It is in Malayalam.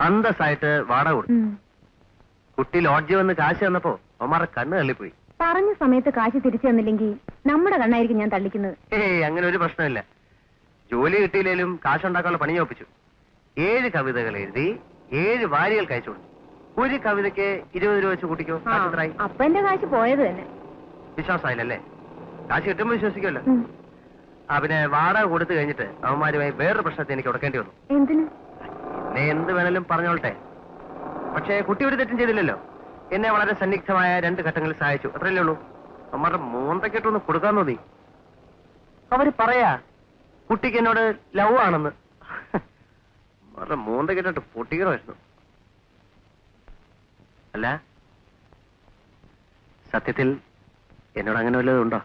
അന്തസ്സായിട്ട് വാടക കൊടുത്തു. കുട്ടി ലോഡ്ജ് വന്ന് കാശ് തന്നപ്പോ അവന്മാരുടെ കണ്ണ് തള്ളിപ്പോയി. പറഞ്ഞ സമയത്ത് കാശ് തിരിച്ചു തന്നില്ലെങ്കിൽ നമ്മുടെ കണ്ണായിരിക്കും ഞാൻ തള്ളിക്കുന്നത്. അങ്ങനെ ഒരു പ്രശ്നമില്ല. ജോലി കിട്ടിയില്ലേലും കാശുണ്ടാക്കാനുള്ള പണി ഒപ്പിച്ചു. 7 കവിതകൾ എഴുതി 7 വാരികൾക്ക് അയച്ചു കൊടുത്തു. ഒരു കവിതയ്ക്ക് 20 രൂപ വെച്ച് കൂട്ടിക്കോ. അപ്പൊ എന്റെ കാശ് പോയത് തന്നെ. വിശ്വാസമായില്ലല്ലേ? കാശ് കിട്ടുമ്പോ വിശ്വസിക്കുമല്ലോ. പിന്നെ വാടക കൊടുത്തു കഴിഞ്ഞിട്ട് അവന്മാരുമായി വേറൊരു പ്രശ്നത്തെ എനിക്ക് ഉടക്കേണ്ടി വന്നു. എന്തിന്? എന്നെ എന്ത് വേണേലും പറഞ്ഞോളട്ടെ, പക്ഷേ കുട്ടി ഒരു തെറ്റും ചെയ്തില്ലല്ലോ. എന്നെ വളരെ സന്നിഗ്ധമായ 2 ഘട്ടങ്ങളിൽ സഹായിച്ചു. അത്രയല്ലേ ഉള്ളൂ. അവന്മാരുടെ മൂന്തക്കെട്ടൊന്ന് കൊടുക്കാൻ തോന്നി. അവര് പറയാ കുട്ടിക്ക് എന്നോട് ലവ് ആണെന്ന്. അവരുടെ മൂന്തക്കെട്ടിട്ട് പൊട്ടിക്കണമായിരുന്നു. അല്ല, സത്യത്തിൽ എന്നോട് അങ്ങനെ വല്ലതും ഉണ്ടോ?